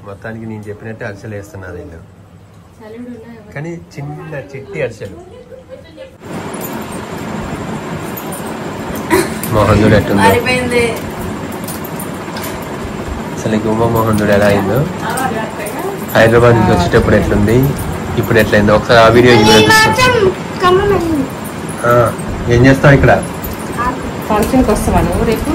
మొత్తానికి నేను చెప్పినట్టే అరిసెలు వేస్తున్నారు వీళ్ళు, కానీ చిన్న చిట్టి అరిసెలు. మోహన్ చూడు ఎట్టుంది అసలు, గుమ్మ మోహన్ చూడు ఎలా అయిందో. హైదరాబాద్ నుంచి వచ్చేటప్పుడు ఎట్లుంది, ఇప్పుడు ఎట్లయిందో ఒకసారి ఆ వీడియో ఏం చేస్తావు ఇక్కడ? ఫంక్షన్కి వస్తాను రేపు.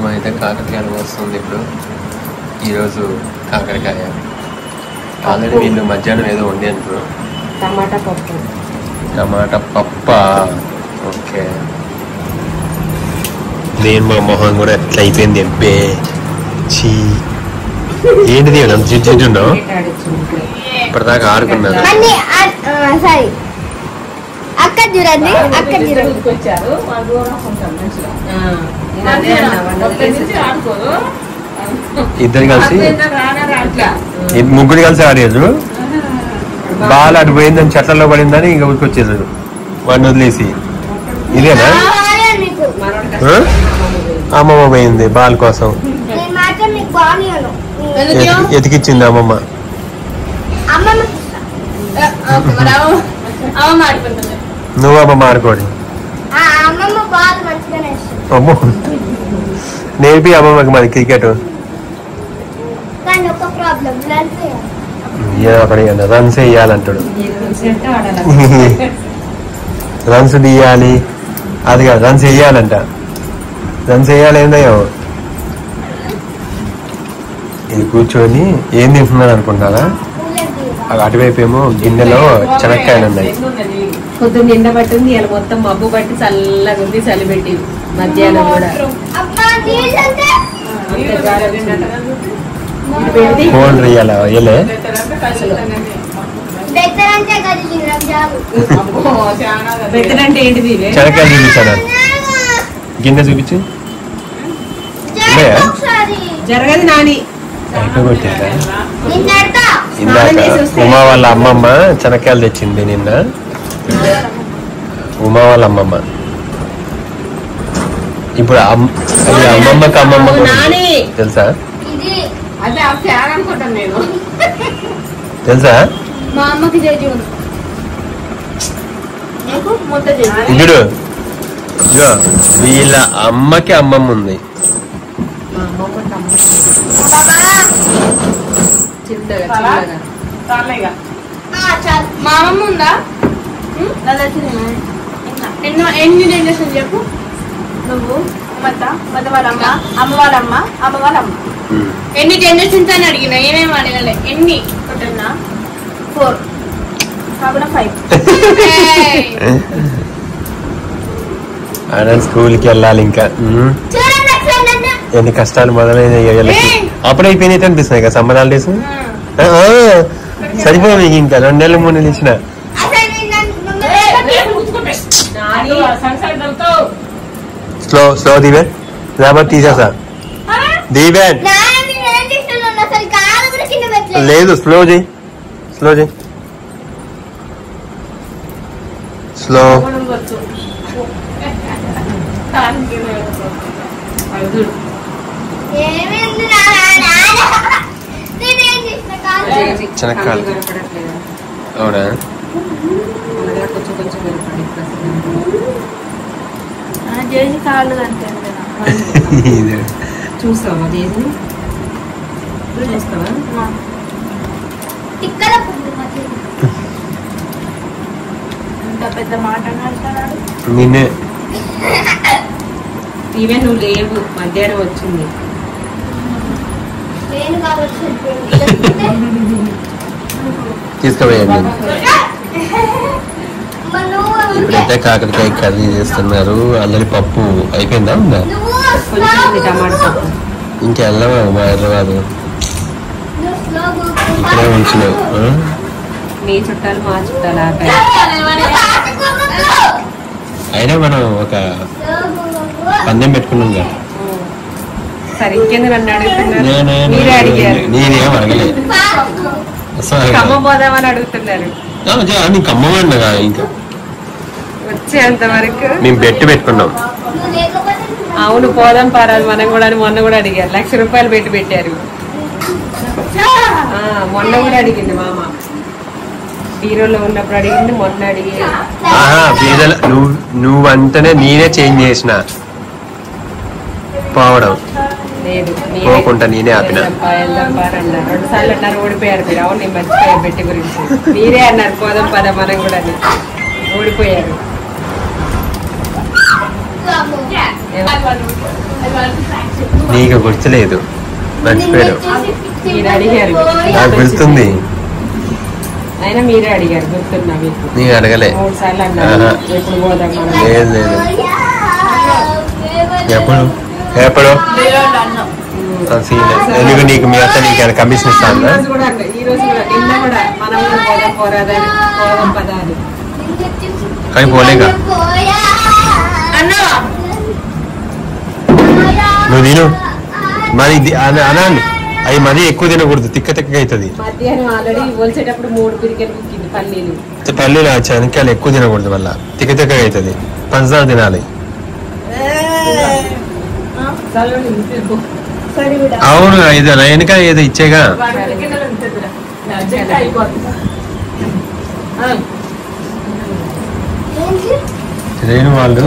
అయితే కాకరకాయలు వస్తుంది ఇప్పుడు. ఈరోజు కాకరకాయ ఆల్రెడీ వీళ్ళు మధ్యాహ్నం ఏదో వండి అంటారు. టమాటా పప్పు. టమాటా పప్ప. ఓకే. నేను మా మొహం కూడా ఎట్లా అయిపోయింది ఎబ్బే. చీ ఏంటిది జిడ్డున్నావు? ఇప్పటిదాకా ఆడుకున్నాను. ఇద్దరు కలిసి ముగ్గురు కలిసి ఆడేది. బాల్ అటు పోయిందని చెట్లలో పడిందని ఇంకా ఉరికొచ్చేసాడు వాడిని వదిలేసి. ఇదేనా అమ్మమ్మ పోయింది బాల్ కోసం, ఎతికిచ్చింది అమ్మమ్మ. నువ్వు అమ్మమ్మ ఆడుకోండి. అమ్మో నేర్పి అమ్మమ్మకి మరి క్రికెట్. రన్స్ వేయాలంటాడు, రన్స్ తీయాలి. అది కాదు, రన్స్ వేయాలంట. రన్స్ వేయాలి ఏందయ్యో. ఇది కూర్చొని ఏం తింటున్నాను అనుకుంటారా? అటువైపు ఏమో గిన్నెలో చెనక్కాయలు ఉన్నాయి. పొద్దున్న నిండ పట్టింది, ఇలా మొత్తం మబ్బు పట్టి చల్లగా ఉంది, చలి పెట్టి మధ్యాహ్నం కూడా. ఫోన్ రియాలా వెళ్ళే బెత్తనంటే ఏంటిది? చెనక్కాయలు చూపించాను, గిన్నె చూపించి జరగదు నాని. ఇందాక ఉమా వాళ్ళ అమ్మమ్మ చెనక్కాయలు తెచ్చింది నిన్న. ఉమా వాళ్ళ అమ్మమ్మ. ఇప్పుడు అమ్మమ్మకి అమ్మమ్మ తెలుసా? తెలుసా? ఇడు వీళ్ళ అమ్మకి అమ్మమ్మ ఉంది. మా అమ్మమ్మ ఉందా? ఎన్ని జనరేషన్ చెప్పు నువ్వు? వాళ్ళ అమ్మ, అమ్మ వాళ్ళ అమ్మ, అమ్మ వాళ్ళ అమ్మ. ఎన్ని జనరేషన్స్ అని అడిగినా, ఏమేమి అడగలే. ఎన్ని? 4 కాకుండా 5. స్కూల్కి వెళ్ళాలి ఇంకా. ఎన్ని కష్టాలు మొదలైనవి. అప్పుడు అయిపోయినట్టు అనిపిస్తున్నాయి కదా సమ్మర్ హాలిడేస్. సరిపోయి మీకు ఇంకా 2 నెలలు 3 నెలలు ఇచ్చిన. స్లో దీవెన్ రాబట్టి తీసేసా. దీవెన్ లేదు, స్లో చేయి, స్లో చేయి, స్లో. చెనక్కాయలు అవునా? చూస్తావా? చూస్తావా? పెద్ద మాట నిన్నే ఈవెన్ నువ్వు లేవు, మధ్యాహ్నం వచ్చింది. తీసుకుపోయండి. ఇప్పుడైతే కాకరకాయ కర్రీ చేస్తున్నారు. అల్లరి పప్పు అయిపోయిందా? ఉందా? టమాటా పప్పు. ఇంకా వెళ్ళవా మా హైదరాబాద్? ఇక్కడే ఉంచినావు. మీ చుట్టాలు మా చుట్టాలు అయినా మనం ఒక పందెం పెట్టుకున్నాం కదా. సరే ఇంకేందుకు నన్ను అడుగుతున్నారు? నేనేం అడగలేదు. ఖమ్మం పోదామని అడుగుతున్నారు. నీకు ఖమ్మం అన్నగా ఇంకా వచ్చేంత వరకు మేము పెట్టుకున్నాం. అవును పోదాం పారాదు మనం కూడా అని మొన్న కూడా అడిగారు. 1,00,000 రూపాయలు పెట్టారు. మొన్న కూడా అడిగింది మామ. హీరోలో ఉన్నప్పుడు అడిగింది, మొన్న అడిగి. నువ్వంటనే నేనే చేంజ్ చేసిన పోవడం లేదు పోకుండా నేనే ఆపిన. వెళ్దాం పారన్నారు 2 సార్లు అన్నారు, ఓడిపోయారు మీరు. అవును నేను మర్చిపోయా పెట్టి గురించి. మీరే అన్నారు పోదాం పద మనం కూడా అని, ఓడిపోయారు. నీకు గుర్తులేదు, మర్చిపోయాడు. మీరు అడిగారు, నాకు గుర్తుంది. అయినా మీరే అడిగారు, గుర్తున్నా మీకు. నీ అడగలే. 3 సార్లు అన్నారు ఎప్పుడు పోదాం. లేదు లేదు, ఎప్పుడు ఎందుకు నీకు మీ అత్త నీకు కమిషన్ ఇస్తాను. ఈ రోజు కూడా నిన్న కూడా మనం పోదాం పోరాదని, పోదాం పదా అని. కానీ పోలేక నువ్వు తిను మరి అనాలి. అవి మరీ ఎక్కువ తినకూడదు, తిక్క తిక్కగా అవుతుంది. మధ్యాహ్నం ఆల్రెడీ ఒలిచేటప్పుడు 3 పిరికెలు కుక్కింది పల్లీలు. పల్లీలు శనక్కాయలు ఎక్కువ తినకూడదు, మళ్ళా తిక్క తిక్కగా అవుతుంది. పంచదార తినాలి. అవును, ఇది వెనక ఏదో ఇచ్చేగా. రేణు వాళ్ళు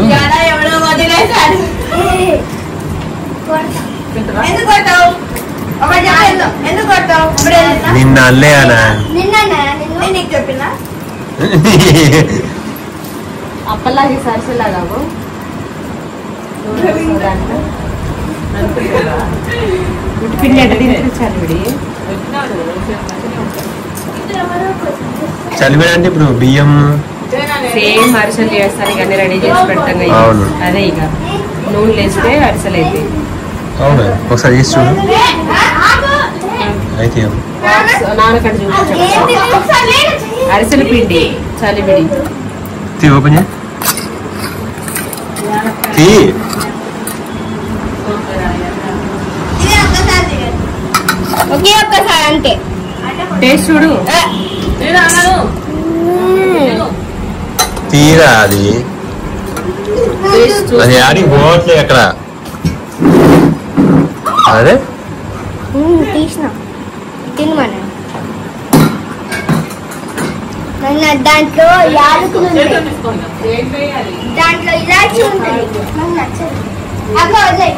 నిన్న అల్లేయాలా అప్పలాగే సరసలాగా పిండి అంటే చలివిడి. చలివిడి అంటే ఇప్పుడు బియ్యం సేమ్ అరిసెలు చేస్తారు, ఇక రెడీ చేసి పెడతాం. అదే ఇక నూనె వేస్తే అరిసెలు అయితే. అవునా, ఒకసారి చేసి చూడు. అయితే నాన్నకడ చూపించాం. అరిసెల పిండి చలివిడి ఓపెన్ ఒకే ఒక్కసారి అంతే. టేస్ట్ చూడు. తీరా అది అది ఆడికి పోవట్లేదు అక్కడ. అదే తీసిన తినమన్నా. దాంట్లో యాలకులు ఉంటాయి, దాంట్లో ఇలాచి ఉంటుంది. నాకు నచ్చదు. అక్క వదిలే.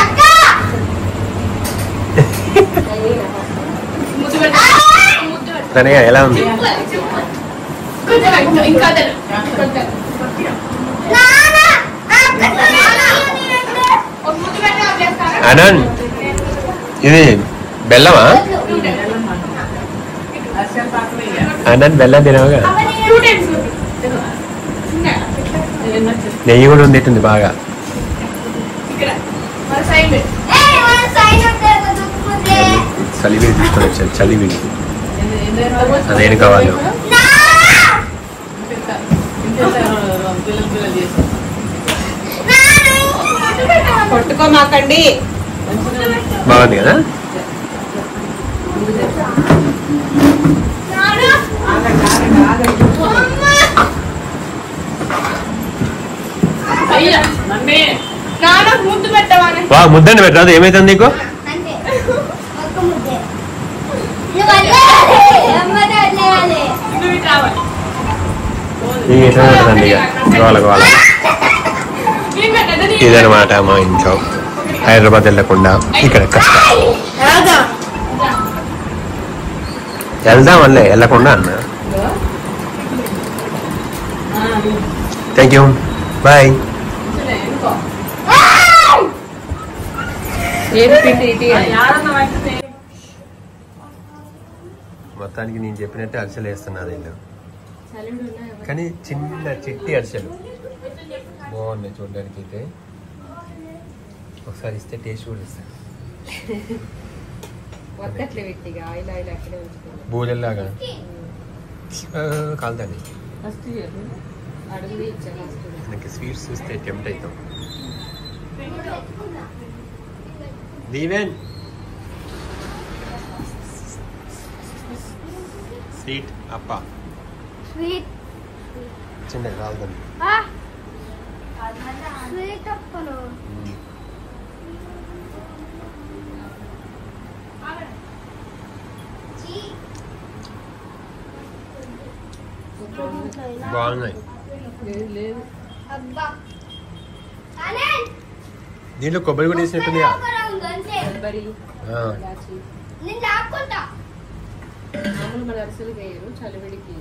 అక్క తనగా ఎలా ఉంది? అనంత్ ఇది బెల్లమా? అనంత్ బెల్లం తినవుగా. నెయ్యి కూడా ఉండేటుంది బాగా. చలివిడి తీసుకొని వచ్చాను, చలివిడి. అదేం కావాలి? కొట్టుకోమాకండి. బాగుంది కదా. ముద్దండి పెట్టరాదు, ఏమైతుంది నీకు? ఎట్లా ఉంటుందండి ఇక గోల. ఇదనమాట మా ఇంట్లో. హైదరాబాద్ వెళ్ళకుండా ఇక్కడ కష్టం. వెళ్దాం వల్లే వెళ్ళకుండా అన్న. Thank you, bye. మొత్తానికి నేను చెప్పినట్టు అరిసెలు వేస్తున్నారు వీళ్ళు. కానీ చిన్న చిట్టి అరిసెలు బాగున్నాయి చూడడానికి. అయితే ఒకసారి ఇస్తే టేస్ట్ కూడా ఇస్తాను. బూరెల్లాగా కాలుతాండి. నాకు స్వీట్స్ చూస్తే టెంప్ట్ అవుతాం. దీవెన్ స్వీట్ అప్ప స్వీట్ చిన్నది రావుతుంది. స్వీట్ అప్పలు బాగున్నాయి. లేదు అబ్బా దీంట్లో కొబ్బరి కూడా వేసినట్టుందిగా. కొబ్బరి ఆ. ఇలాచి మామూలు మన అరిసెలు వేయరు, చలివిడికి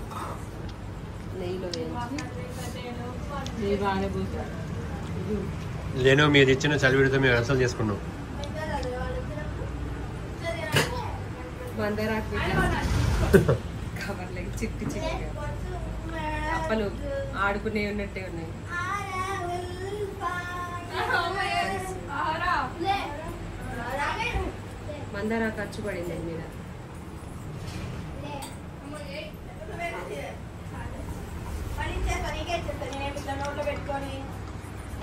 నెయ్యిలో వేయించి నెయ్యి బాగానే పోతారు. లేనో మీరు ఇచ్చిన చలివిడితో మేము అసలు చేసుకున్నాం. మందరాకు కవర్లకి చిట్టి చిట్టిగా అప్పలు ఆడుకునే ఉన్నట్టే ఉన్నాయి. మందారా ఖర్చు పడింది మీద.